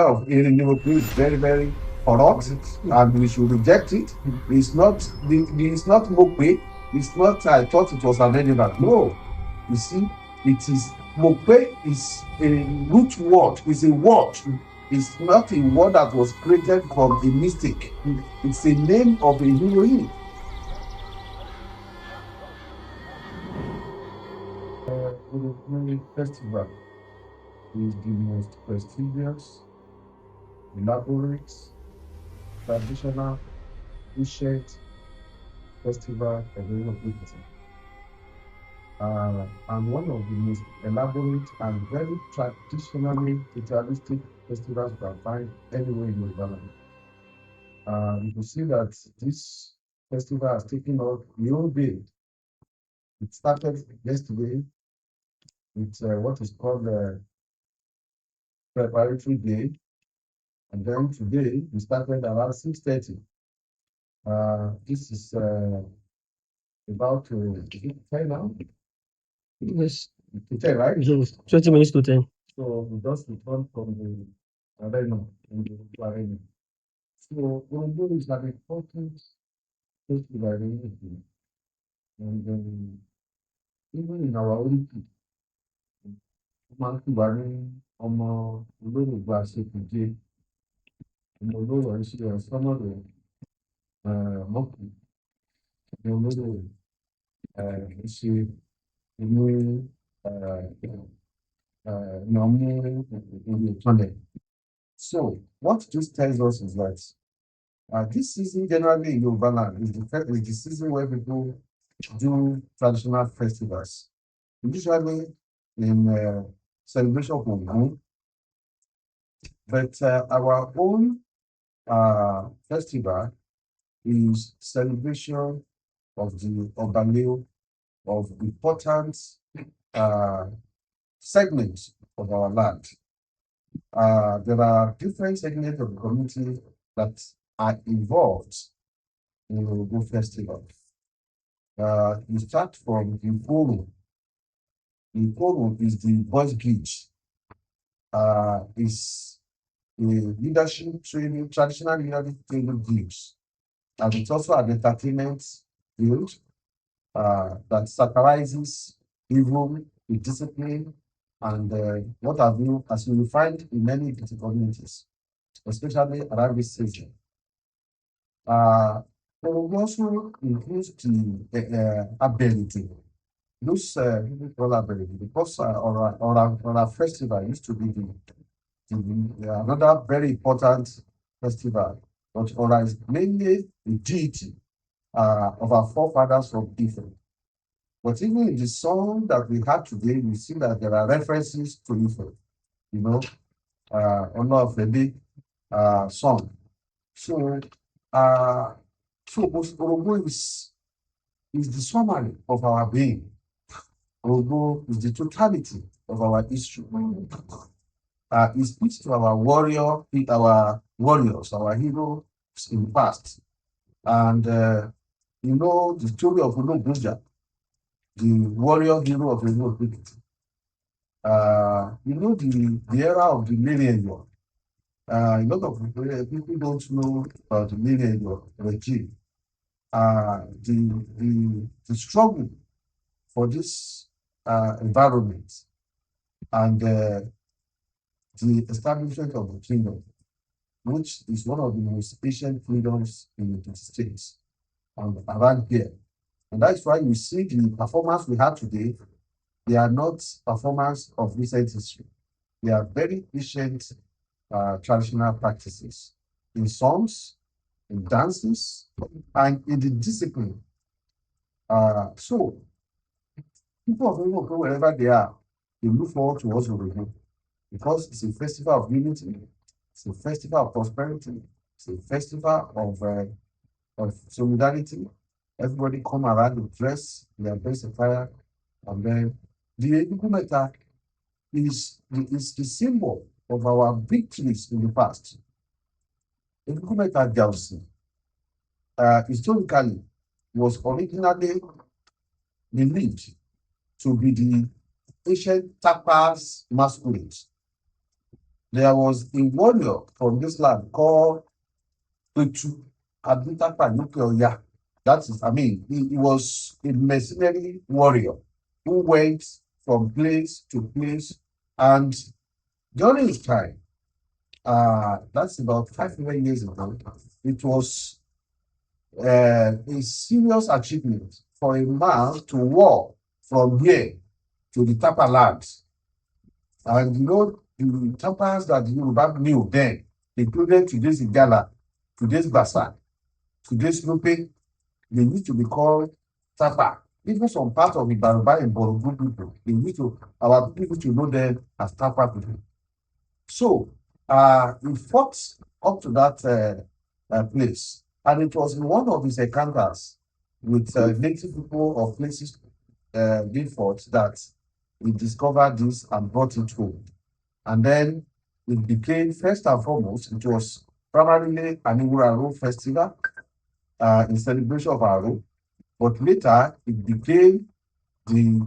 of Erinmope is very, very corrupt, and we should reject it. It's not mope. It's not. I thought it was an animal. No, you see, it is mope is a root word. It's a word. It's not a word that was created from a mistake. It's a name of a heroine. The festival is the most prestigious, elaborate, traditional, ancient festival of Ekiti, and one of the most elaborate and very traditionally ritualistic festivals you can find anywhere in Yoruba land. You can see that this festival has taken off the whole day. It started yesterday with what is called the preparatory day, and then today we started around 6:30. This is about is it 10 now? Yes. To 10, right? 20 minutes to 10. So we just returned from the arena in the arena. So Urumbu is an important festival in Italy. And even in our own people, ó máa ń pè wá ní ọmọ olórògbò àṣekùjẹ, ọmọ olóró ìṣe ọ̀sánmọ̀rẹ̀ mọ́kù, ọmọ olóró ìṣe inú ìyànmú ìlú ìtọ́lẹ̀. So what this tells us is that this season generally in Yoruba land is the season where people do traditional festivals, usually in celebration of Ogun, but our own festival is celebration of the Obaleo of important uh, segments of our land. There are different segments of the community that are involved in the Ogun festival. You start from Ikoro. Ikoro is the boys' beach. Is a leadership training, traditional leadership training guild, and it's also an entertainment guild that satirizes evil with discipline and what have you, as you will find in many communities, especially around this season. But we also include the ability. Those people call ability because our festival used to be another very important festival, but Ora is mainly the deity of our forefathers from Ife. But even in the song that we had today, we see that there are references to Ife, you know, honor of the big song. So, Orogo is the summary of our being. Orogo is the totality of our history. It speaks to our warriors, our heroes in the past. And you know the story of Ologunja, the warrior hero of the North. You know the era of the millennium. A lot of people don't know about the millennium regime. The struggle for this environment and the establishment of the kingdom, which is one of the most ancient kingdoms in the United States and around here. And that's why you see the performance we have today, they are not performance of recent history. They are very ancient traditional practices in songs, in dances, and in the discipline. So people of Europe, wherever they are, they look forward to us Oregon because it's a festival of unity, it's a festival of prosperity, it's a festival of solidarity. Everybody come around and dress their best attire, and then the Egungun is the symbol of our victories in the past. Egungun Delsi historically was originally believed to be the ancient tapas masquerade. there was a warrior from this land called Petu Abitapa Nukeoya. That is, I mean, he was a mercenary warrior who went from place to place. And during his time, that's about 500 years ago, it was a serious achievement for a man to walk from here to the Tapa lands. And you know, the Tapas that the Yoruba knew then, including today's Igala, today's Basa, today's Lupe, they used to be called Tapa. Even some part of the Baruba and Borobu people, they used to, our people used to know them as Tapa people. So, he fought up to that place, and it was in one of his encounters with native people of places being fought that he discovered this and brought it home. And then it became, first and foremost, it was primarily an Iwuraro festival in celebration of Aro, but later it became the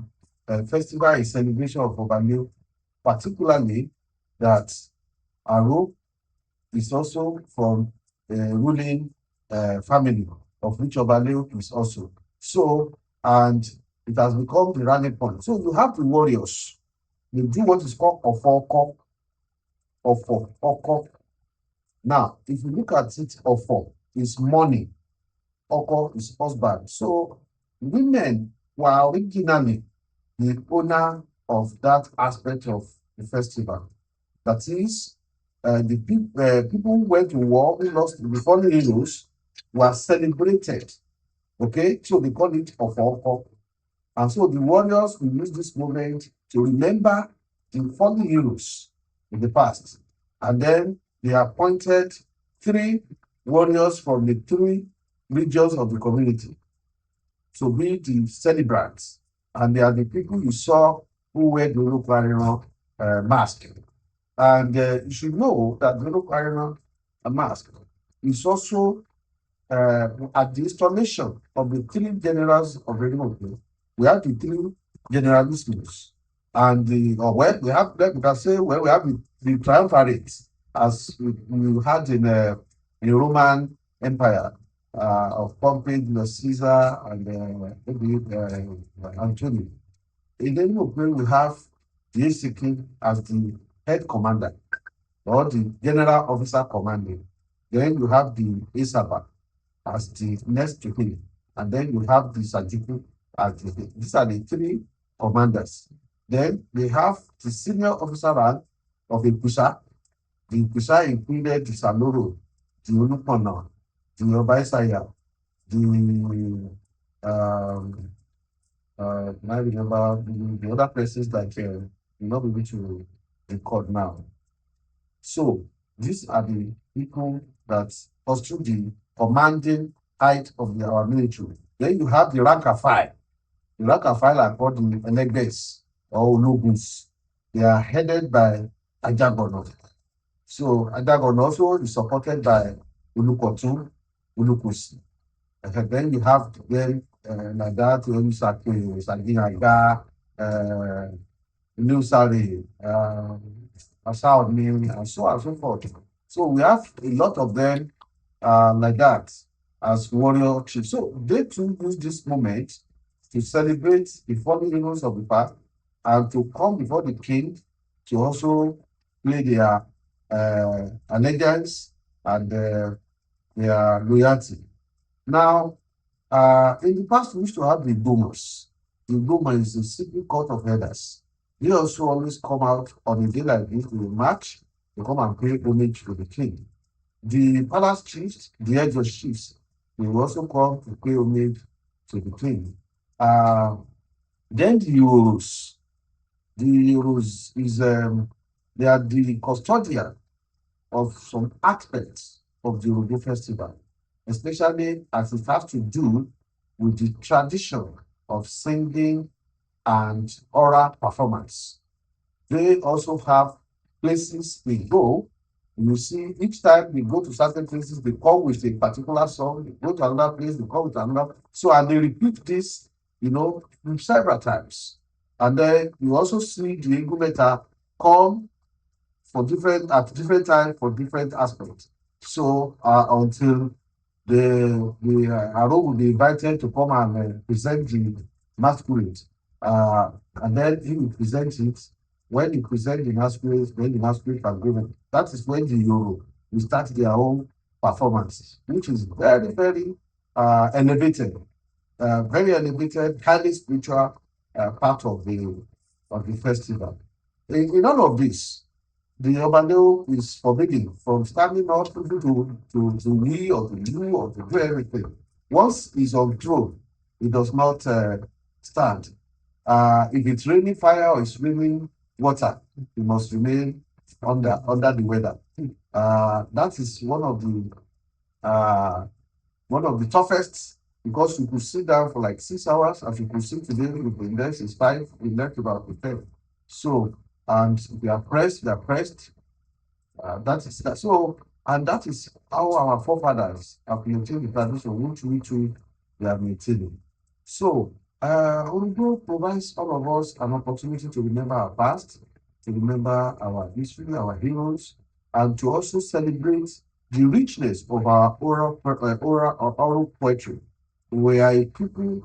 festival in celebration of Obanyo, particularly that Aro is also from a ruling family of which Obanyo is also. So, and it has become the rallying point. So you have the warriors. They do what is called Ofoko, Oko. Now, if you look at it, Ofo is money, Oko is husband. So women were originally the owner of that aspect of the festival. That is, the people who went to war, who lost the fallen heroes, were celebrated. Okay, so they call it Ofo. And so the warriors will use this moment to remember the fallen heroes in the past. And then they appointed 3 warriors from the 3 regions of the community to be the celebrants. And they are the people you saw who wear the Olokwariran mask. And you should know that the Olokwariran mask is also at the installation of the 3 generals of Erinmope. We have the 3 generalissimus, and the well, we have, we can say, well, we have the triumvirate as we had in the Roman Empire of Pompey, Caesar, and maybe Antony. In Erinmope, we have the ACK as the head commander or the general officer commanding. Then you have the Asaba as the next to him. And then you have the Sajiku as these are the 3 commanders. Then they have the senior officer rank of a Kusha. The Kusha included the Saloro, the Olupona, the Obaisaya, the I remember the other places that will not be able to record now. So these are the people that constitute the commanding height of our military. Then you have the rank and file. The rank and file are called the Elegbes or Ologuns. They are headed by Ajagono. So Ajagono also is supported by Ulukotun, Ulukusi. And then you have them like that, Saginaga, Nusari, Asaomi, and so on and so forth. So we have a lot of them like that as warrior chiefs. So they too use this moment to celebrate the fallen heroes of the past and to come before the king to also play their allegiance and their loyalty. Now, in the past, we used to have the Dumas. The Duma is a secret court of elders. They also always come out on a day like this to march, to come and pay homage to the king. The palace chiefs, the heads of chiefs, they will also come to pay homage to the king. Then the Euros. The Euros is they are the custodian of some aspects of the Yoruba festival, especially as it has to do with the tradition of singing and oral performance. They also have places they go. You see, each time they go to certain places, they come with a particular song. They go to another place, they come with another. So, and they repeat this, several times. And then you also see the Igumeta come for different at different times for different aspects. So until the Aro will be invited to come and present the masquerade, and then he will present it. When he present the masquerade, when the masquerade can go, that is when the Euro will start their own performance, which is very very elevated, highly spiritual part of the festival. In all of this, the Obadeo is forbidden from standing up to we or to do or to do everything. Once he's on throne, he does not stand. If it's raining fire or it's raining water, he must remain under the weather. That is uh, one of the toughest, because you could sit down for like 6 hours. As you could see today, with the index is 5, we left about 10. So, and we are pressed. That is that. So, and that is how our forefathers have maintained the tradition, which we are maintaining. So, Urugu provides all of us an opportunity to remember our past, to remember our history, our heroes, and to also celebrate the richness of our oral poetry. We are a people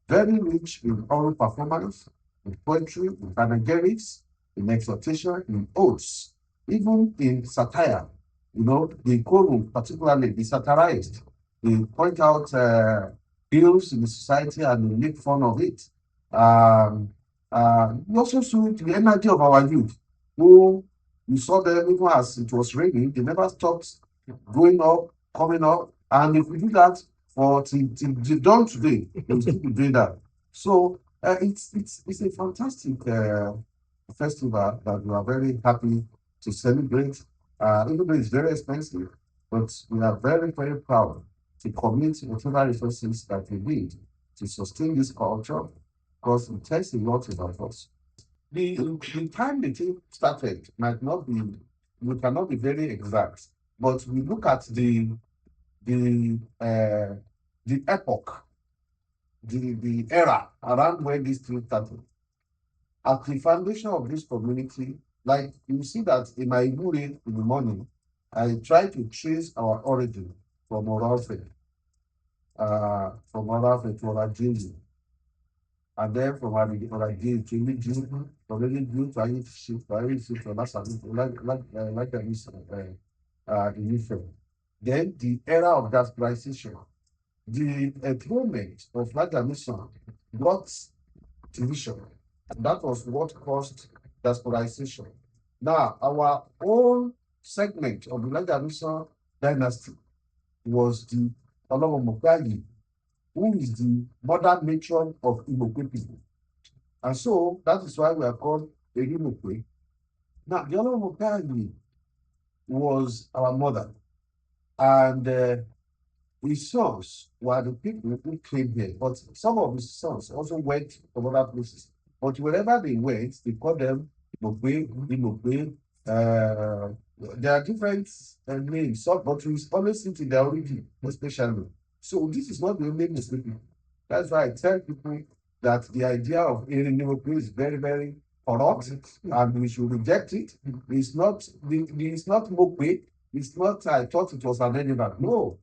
very rich in oral performance, in poetry, in panegyrics, in exhortation, in odes, even in satire. You know, the Koru, particularly the satirists, they point out ills in the society and they make fun of it. We also saw the energy of our youth, who you saw them even as it was raining, they never stopped going up, coming up. And if we do that for till the dawn today, they will still be doing that. So it's a fantastic festival that we are very happy to celebrate. Even though it's very expensive, but we are very, very proud to commit whatever resources that we need to sustain this culture, because it takes a lot about us. The time the thing started might not be, we cannot be very exact, but we look at the uh, the epoch, the era around when this thing started. At the foundation of this community, like you see that in my reading in the morning, I try to trace our origin from Orafe, to Orajiri, and then from Orajiri to Iliju, from Iliju to Ayeshift, to Lasalu, like in Ife. Then the era of diasporization, the enthronement of Laja Mission brought division. That was what caused diasporization. Now, our own segment of the Laja Mission dynasty was the Olomomokayi, who is the mother matron of Igbo people. And so that is why we are called Erinmope. Now, the Olomomokayi was our mother, and his sons were the people who came here, but some of his sons also went from other places. But wherever they went, they called them Mogbe, Imogbe. There are different names, but we always see in their origin, especially. So this is not the only Muslim. That's why I tell people that the idea of Erinmope is very, very corrupt, and we should reject it. It's not Mogbe. It's not. I thought it was an animal. No,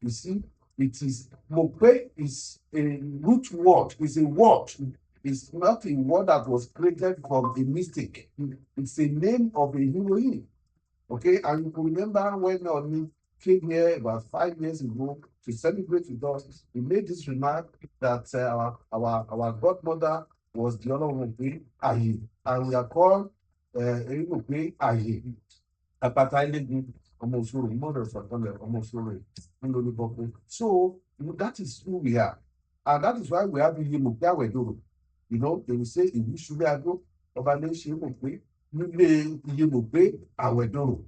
you see, it is Mope is a root word, is a word. It's not a word that was created from a mistake. It's a name of a heroine. Okay, and you can remember when Oni came here about 5 years ago to celebrate with us, he made this remark that our godmother was the honor of Aye, and we are called Erinmope Aye. Apata Eléégún, ọmọ Òṣòro, mother Sàtọ́lẹ̀, ọmọ Òṣòro, Ńlọlọ́bọ̀kú. So that is who we are. And that is why we have Iyemọ̀pé Àwẹ̀dòrò. You know, they will say ìlú Ṣúlẹ̀ Adó, ọba lè ṣe é mọ̀ pé nílé Iyemọ̀pé Àwẹ̀dòrò.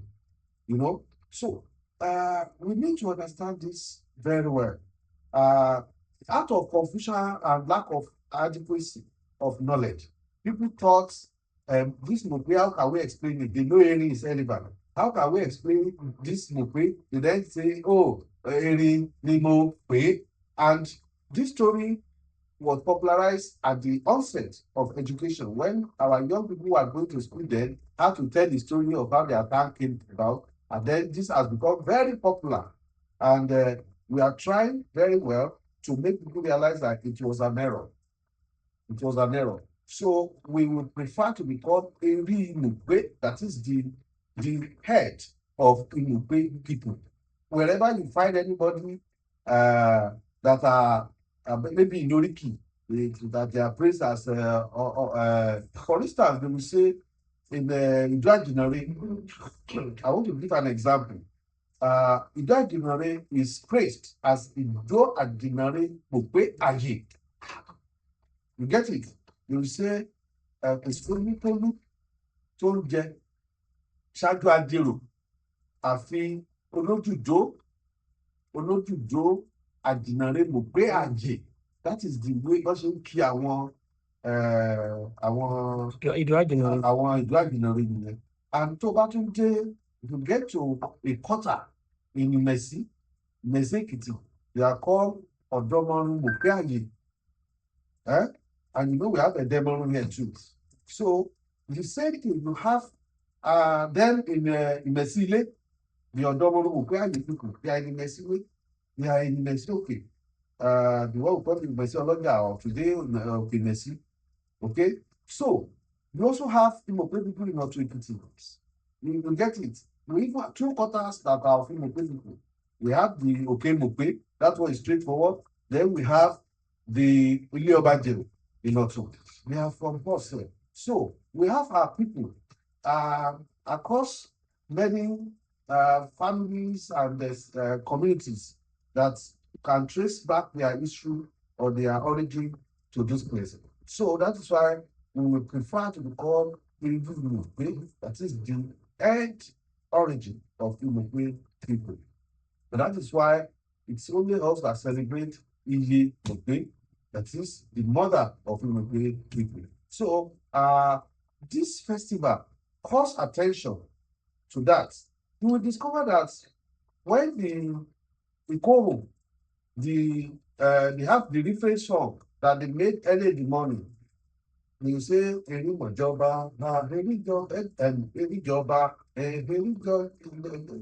You know, so we need to understand this very well. Out of confusion and lack of adequacy of knowledge, people thought this Mope, how can we explain it? They know Erin is elephant. How can we explain this Mope? They then say, oh, Erin ni Mope. And this story was popularized at the onset of education when our young people were going to school then had to tell the story of how their town came about, and then this has become very popular, and we are trying very well to make people realize that it was an error. It was an error. So we would prefer to be called Erinmope, that is the head of Inupe people. Wherever you find anybody that are maybe in Oriki, that they are praised as, for instance, they will say in Iduajinore, I want to give an example. Iduajinore is praised as Iduajinore Mope Aye. You get it? You say, Èsólútólú tó ń jẹ ṣáájú adèrò, àfi olójúdó àjìnàrè Mope Aye. That is the way wọ́n ṣe ń kí àwọn ìlú àjìnàrè nìyẹn. And tó bá tún dé, you get to a quarter in Ìmẹ̀sí, Ekiti, they are called Ọ̀dọ́mọrún Mope Aye. And you know we have a demo here too. So the same thing you have then in Mesile, the Odomoro Mope Aye people, they are in Mesile, they are in Mesile, okay. The one who call in Mesile Oloja or today in Mesile, okay. So we also have Imope people in Otu Ekiti. You get it. We even have 2 quarters that are of Imope people. We have the Mope, that one is straightforward. Then we have the Ilioba in Otu. We are from Boston. So we have our people across many families and communities that can trace back their history or their origin to this place. So that is why we would prefer to be called Erinmope, that is the end origin of Imope people. And that is why it's only us that celebrate Iye Mope, that is the mother of Imope people. So this festival calls attention to that. You will discover that when the Ikoro, they have the reference song that they made early in the morning. They say, Erinmojoba, Erinjoba,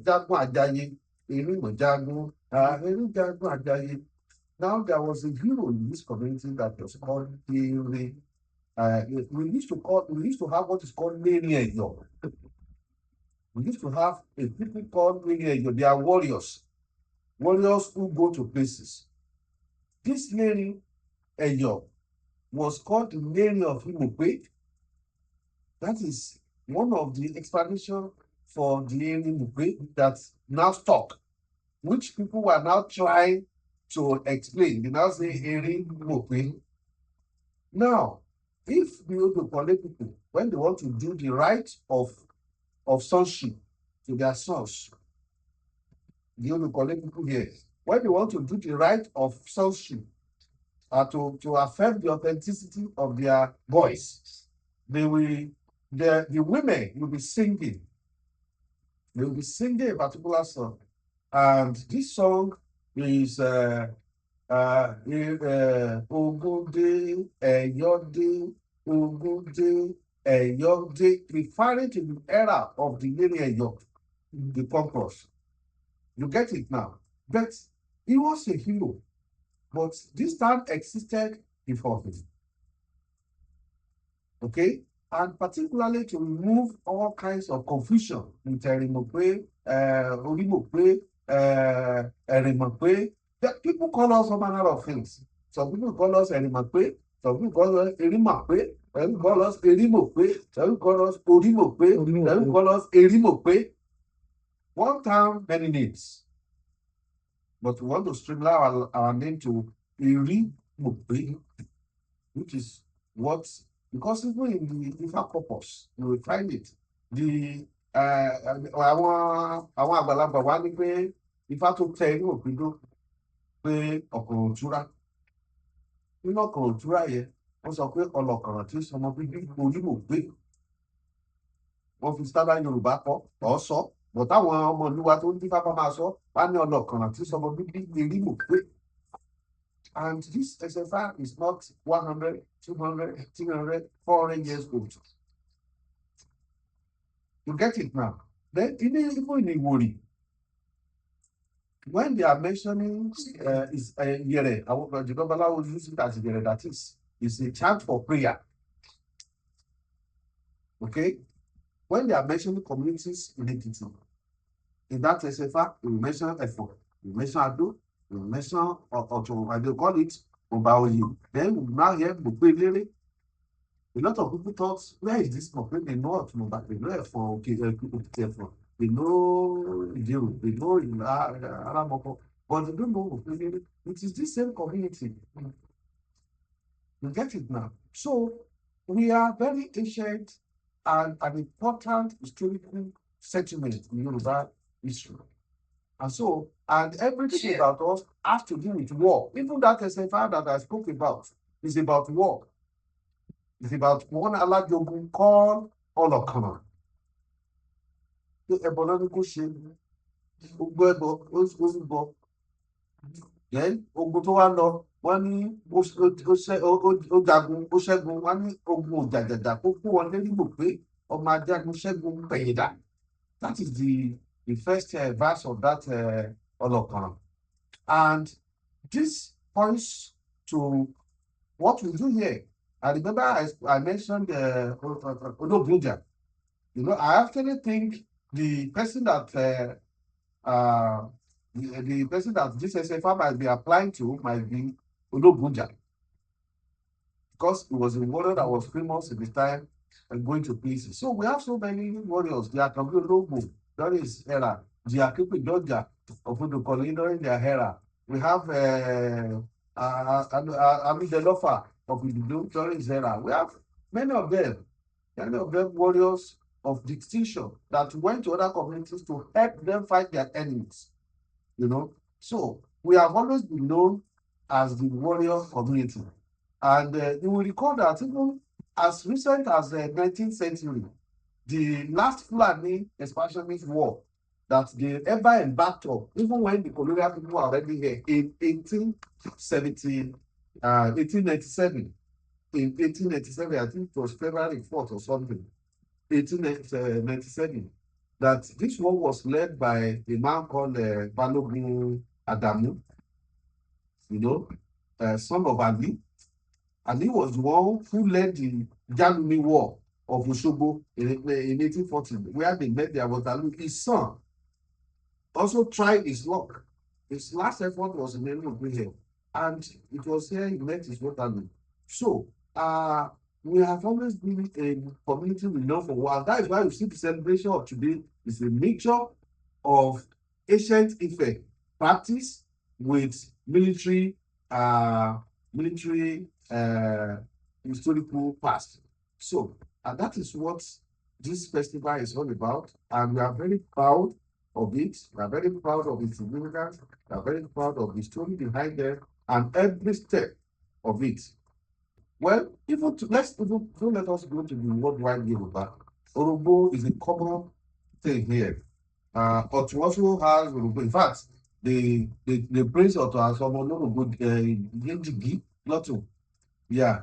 Jagun Ajayi, Erinmojagun, Erinjagun Ajayi. Now, there was a hero in this community that was called Ere. We used to have what is called Eyo. We used to have a people called Eyo. They are warriors who go to places. This Eyo was called the Neri of Imope. That is one of the explanation for the Erinmope that now stuck, which people were now trying to explain. They now say Erinmope. Now, if the Odokole people, when they want to do the right of sonship to their sons, the Odokole people here, when they want to do the right of sonship to affirm the authenticity of their boys, the women will be singing. They will be singing a particular song, and this song is Ogunde Eyode, Ogunde Eyode, referring to the era of the Neri Eyo, the conquerors. You get it now. But he was a hero. But this town existed before him. Okay? And particularly to remove all kinds of confusion in Erinmope, Orimope, Erinmope. People call us all manner of things. Some people call us Erinmope, some people call us Erinmope, some people call us Erinmope, some people call us Orimope, some people call us Erinmope. One town, many names. But we want to streamline our name to Erinmope, which is what, because even in the Ifa corpus, you will find it. Àwọn àgbàlagbà wa ní pé Ifá tó tẹ inú òpin pé ọ̀kọ̀rọ̀ òtúrá. Nínú ọ̀kọ̀rọ̀ òtúrá yẹn, wọ́n sọ pé ọlọ́kọ̀rọ̀ tí sọmọ bíbí Erinmope. Wọ́n fi standard Yorùbá kọ́ ọ̀ sọ. But táwọn ọmọ ìlú wa tó ń dífá bá máa sọ, wá ní ọlọ́kọ̀rọ̀ tí sọmọ bíbí Erinmope. And this SFR is not 100, 200, 300, 400 years old. You get it now? Then even in Iwori, when they are mentioning is Yere, the Babala will use it as Yere, that is, it's a chant for prayer. Okay? When they are mentioning communities in Ekiti, in that SFR, we mention Efo, we mention Ado, we mention Oto, and they call it Obaoyi. Then we now hear Bupelere. A lot of people thought, where is this from? They know Oto, but they know Efo, okay, Efo. They know Ijeru, they know Aramoko, but they don't know Bupelere. It is this same community. You get it now? So we are very ancient and an important historical settlement in Yoruba history. And so, and everything about us has to do with war. Even that SFR that I spoke about is about war. It's about one Alajogun called Olokana. Ẹbọ ní kò ṣe, ó gbọ́ ẹbọ, ó ń bọ. Then ogun tó wá lọ, wọ́n ní ó jagun, ó ṣẹ́gun, wọ́n ní ogun òjàjàjà kó kó wọn lé nígbò pé ọmọ ajagun ṣẹ́gun pẹ̀yìndà. That is the first verse of that Olokana. And this points to what we do here. I remember I mentioned Odobuja. You know, I actually think the person that the person that this SFR might be applying to might be Odobuja, because it was a warrior that was famous at the time and going to places. So we have so many warriors. They are Lobo during his era. They are keeping Georgia of Udukoli during their era. We have Amidelofa of Idudu during his era. We have many of them warriors of distinction that went to other communities to help them fight their enemies. You know, so we have always been known as the warrior community. And you will recall that even as recent as the 19th century, the last Fulani expansionist war that they ever embarked on, even when the colonial people were already here in 1897. In 1897, I think it was February 4th or something, 1897, that this war was led by a man called Balogun Adamu, you know, son of Ali. And he was the one who led the Jalumi War of Osogbo in 1840, where they met their Waterloo. His son also tried his luck. His last effort was in Erinmope, and it was here he met his Waterloo. So, we have always been a community we know for a while. That is why you see the celebration of today is a mixture of ancient Ife practice with military historical past. So, and that is what this festival is all about. And we are very proud of it. We are very proud of its significance. We are very proud of the story behind it and every step of it. Well, even to, don't let us go to the worldwide Yoruba. Orobo is a common thing here. Otu also has Orobo. In fact, they praise Otu as someone Orobo Yejigi Lotto. Yeah.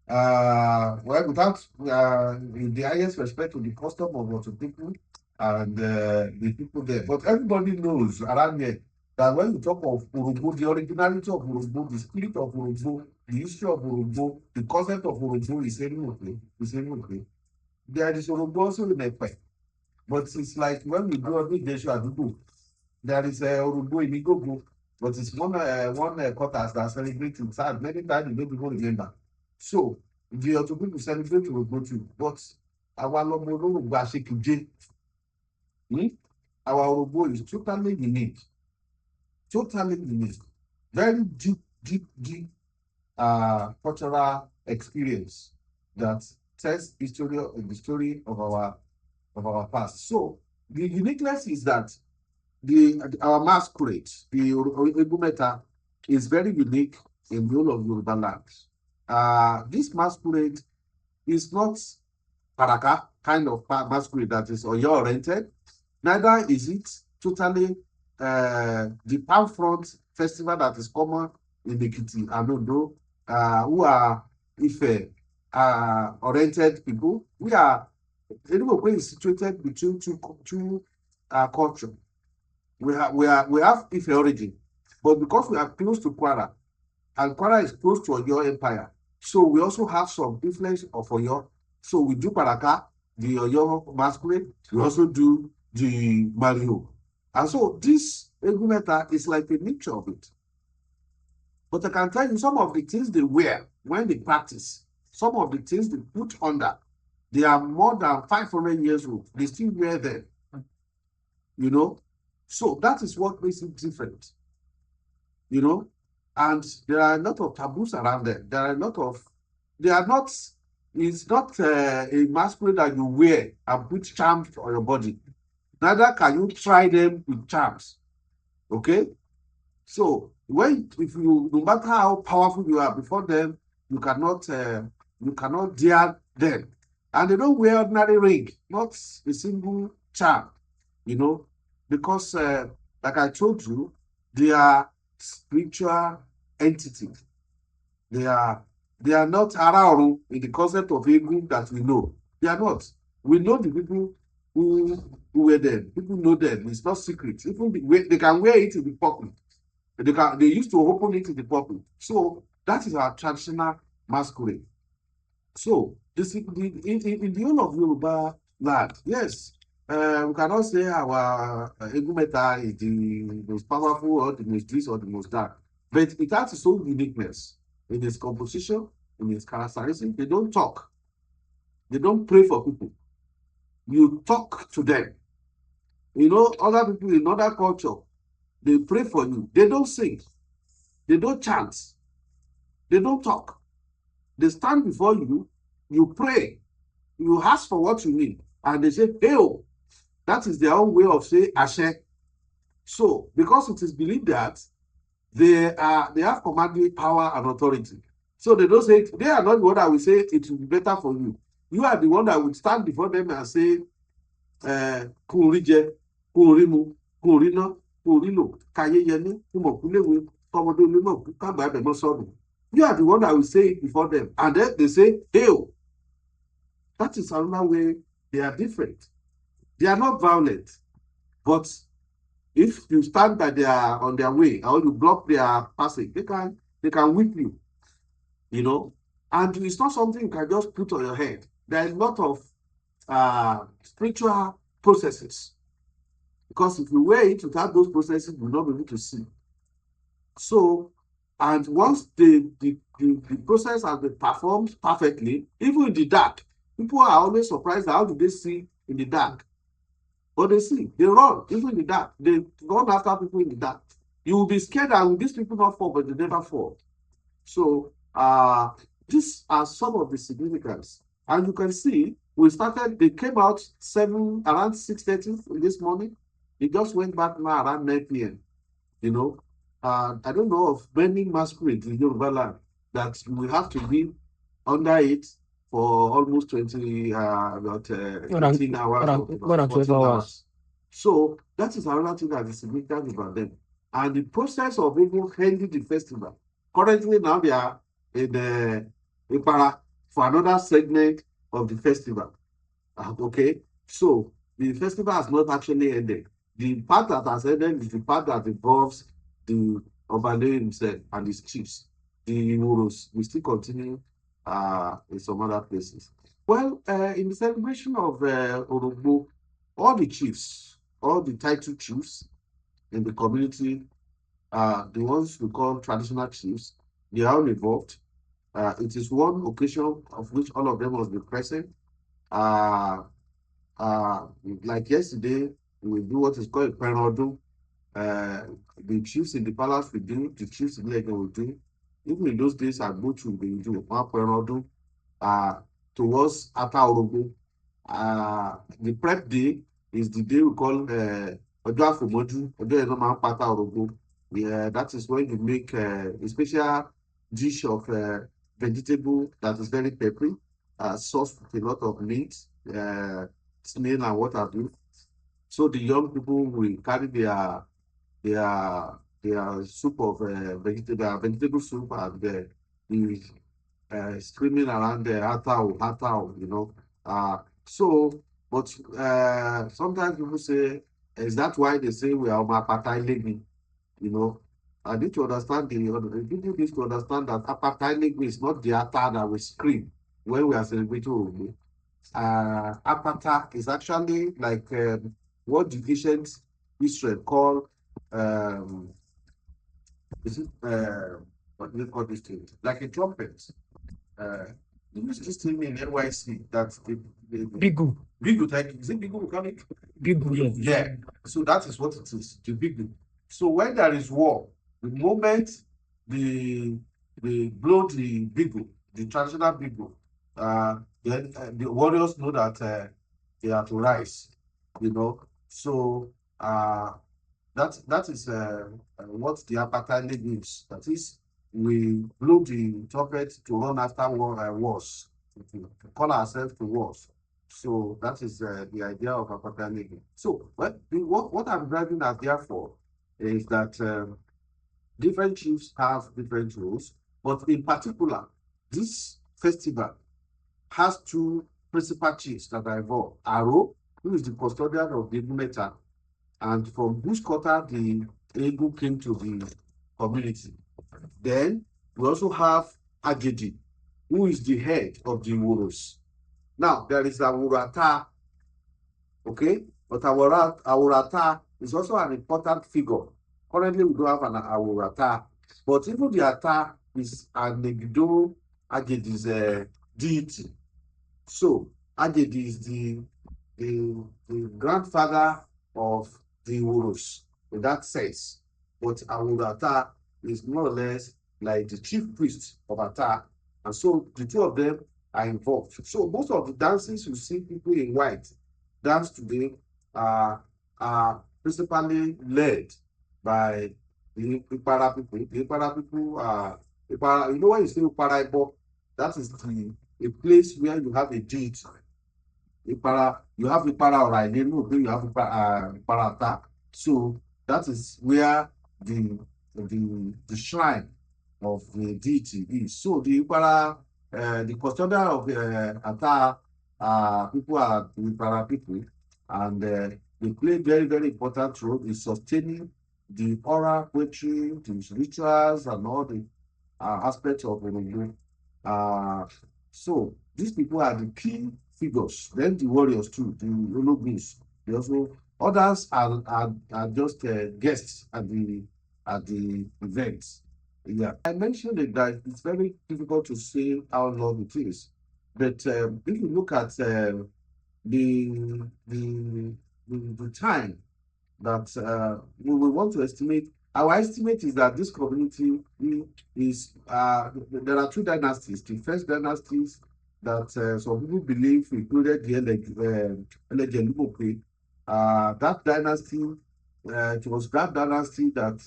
Well, without the highest respect to the custom of Otu people and the people there. But everybody knows around here that when you talk of Urugbo, the originality of Urugbo, the spirit of Urugbo, the history of Urugbo, the concept of Urugbo is Erinmope. There is Urugbo also in Epe. But it's like when we go every day to Adubo, there is Urugbo in Igogo, but it's one quarters that celebrates it. Sad, many times you don't even remember. So, the other people celebrate Urugbo too, but our Lomo Urugbo Ashekuje, our Urugbo is totally unique. Totally unique. Very deep cultural experience that tells the story of our past. So the uniqueness is that our masquerade, the Egumeta, is very unique in the whole of Yoruba land. This masquerade is not Paraka kind of masquerade that is Oyo oriented. Neither is it totally the palm front festival that is common in Ekiti and Ondo, who are Ife oriented people. Erinmope is situated between two culture. We have Ife origin, but because we are close to Kwara, and Kwara is close to Oyo Empire, so we also have some influence of Oyo. So we do Paraka, the Oyo masquerade. We also do the Mario, and so this Egumeta is like a mixture of it. But I can tell you some of the things they wear when they practice, some of the things they put under, they are more than 500 years old. They still wear them, you know. So that is what makes it different, you know. And there are a lot of taboos around them. There are a lot of, they are not, it's not a masquerade that you wear and put charms on your body. Neither can you try them with charms. Okay? So if you, no matter how powerful you are before them, you cannot dare them. And they don't wear ordinary ring, not a single charm, you know, because like I told you, they are spiritual entity. They are they are not around in the concept of ego that we know. They are not. We know the people who wear them. People know them. It's not secret. Even they can wear it in the public. They used to open it in the public. So that is our traditional masquerade. So in the whole of Yoruba land, yes, we cannot say our Egumeta is the most powerful or the most this or the most that, but it has its own uniqueness in its composition, in its characteristics. They don't talk. They don't pray for people. You talk to them. You know, other people in other culture, they pray for you. They don't sing. They don't chant. They don't talk. They stand before you. You pray. You ask for what you need, and they say, "Hey, oh," that is their own way of saying "Ashe." So, because it is believed that they have commanding power and authority, so they don't say they are not the one that will say it will be better for you. You are the one that will stand before them and say, "Kurije, kurimu, kurina, kurilo, kayeyeni, kumokulewe, komodo lemo, kagba ebemo sono." You are the one that will say it before them, and then they say, "Hey, oh." That is another way they are different. They are not violent, but if you stand by on their way or you block their passage, they can whip you, you know. And it's not something you can just put on your head. There are a lot of spiritual processes, because if you wear it without those processes, you will not be able to see. So, and once the process has been performed perfectly, even in the dark, people are always surprised how do they see in the dark. But they see, they run, even in the dark. They run after people in the dark. You will be scared that these people not fall, but they never fall. So these are some of the significance. And you can see, they came out around 6:30 this morning. They just went back now around 9 p.m. You know, I don't know of many masquerades in Yoruba land that we have to be under it for almost 20, about More 18 than hours or more about than 12 14 hours. hours. So that is another thing that is significant about them. And the process of even ending the festival, currently now they are in Ipara for another segment of the festival. Okay, so the festival has not actually ended. The part that has ended is the part that involves the Obale himself and his chiefs. The Iworos will still continue in some other places. Well, in the celebration of Orogbo, all the chiefs, all the title chiefs in the community, the ones we call traditional chiefs, they are all involved. It is one occasion of which all of them must be present. Uh, uh, like yesterday, we do what is called a Penodu. Uh, the chiefs in the palace will do, the chiefs in Lagos will do. Even in those days, I go to the do one Penodu uh, towards after Orogo. The prep day is the day we call Ọjọ́ Àfòmọ́jú, ọjọ́ yẹn ló máa ń pátá Orogo. Yeah, that is when you make a special dish of vegetable that is very peppery, sauce with a lot of meat, snail and what have you. So the young people will carry their their soup of vegetable soup, and the screaming around the hatao, hatao, So, but sometimes people say, is that why they say we are apartheid living? You know, I need to understand people need to understand that apartheid living is not the ata that we scream when we are celebrating Ogun. Apata is actually like what the ancient Israel call um, is it what do they call this thing? Like a trumpet. Uh, they use this thing in NYC that Bigu. Bigu type. Is it Bigu we call it? Bigu, yeah. Yeah. So that is what it is, the Bigu. So when there is war, the moment the blow the Bigu, the traditional Bigu, then the warriors know that they are to rise, you know. So that is what the apartheid means. That is, we blew the trumpet to run after wars, to call ourselves to wars. So that is the idea of apartheid. So what I'm driving at therefore is that different chiefs have different roles, but in particular, this festival has two principal chiefs that are involved. Aro, who is the custodian of the metal, and from whose quarter the Egu came to the community. Then we also have Agedi, who is the head of the Wuros. Now there is Awurata, okay? But Awurata is also an important figure. Currently, we don't have an Awurata, but even the Ata is an Negdo Agedi's deity. So Agedi is the grandfather of the Urus in that sense. But Awurata is more or less like the chief priest of Ata. And so the two of them are involved. So most of the dances you see people in white dance today are principally led by the Ipara people. The Ipara people are Ipara, you know when you say Ipara Ibo, that is a place where you have a deity. You have Ipara or Ailenu, then you have Iparata. So that is where the shrine of the deity is. So the Ipara, the custodian of Ata, people are the Ipara people, and they play very, very important role in sustaining the oral poetry, the rituals, and all the aspects of Ogun. So these people are the key figures. Then the warriors too, the Ologbins. They also others are just guests at the events. Yeah, I mentioned it that it's very difficult to say how long it is, but if you look at the, the the time that we will want to estimate. Our estimate is that this community is there are two dynasties. The first dynasties that some people believe included the Erinmope. That dynasty, it was that dynasty that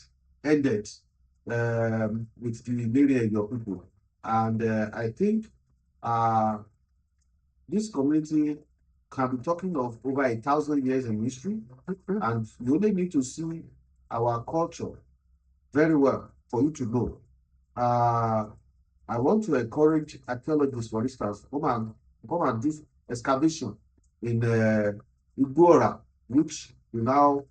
ended with the Neri people, and I think uh, this community can be talking of over 1,000 years in history, and you only need to see our culture very well for you to know. Uh, I want to encourage archaeologists, for instance, come and do excavation in Igbora, which we now,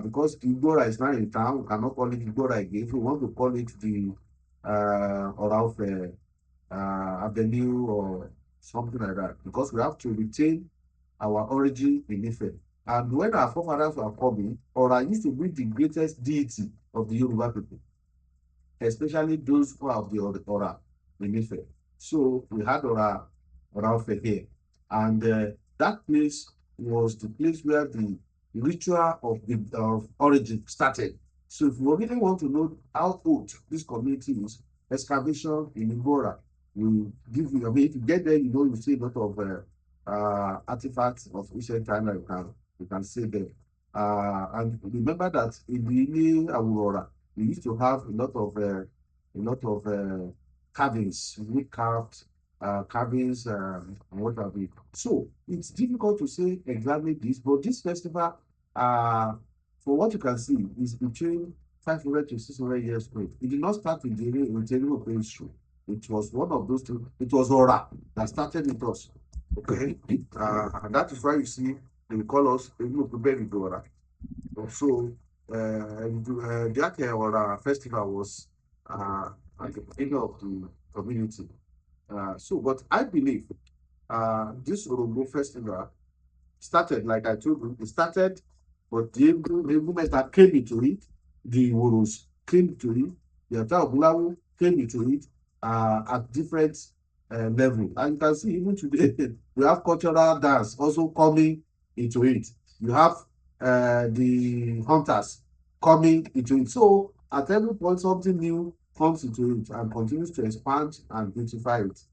because Igbora is not in town, we cannot call it Igbora again. If we want to call it the Oraufe avenue or something like that, because we have to retain our origin in Ife. And when our forefathers were coming, Ora used to be the greatest deity of the Yoruba people, especially those who have the Ora in Ife. So we had Ora Ife here. And that place was the place where the ritual of origin started. So if you really want to know how old this community is, excavation in Igora will give you, I mean, if you get there, you know, you see a lot of artifacts of ancient time that you can see there. And remember that in the Aurora, we used to have a lot of carvings, wood carved carvings, and what have you. So it's difficult to say exactly this, but this festival, uh, for what you can see, is between 500 to 600 years old. It did not start with the Erinmope issue. It was one of those two. It was Ora that started with us. Okay, and that is why you see they call us Erinmope Ora. So that Ora festival was at the beginning of the community. But I believe this Orombo festival started, like I told you, it started, but the movement that came into it, the Woros came into it, the Ata Ogulawo came into it at different level. And you can see even today, we have cultural dance also coming into it. You have the hunters coming into it. So at every point, something new comes into it and continues to expand and beautify it.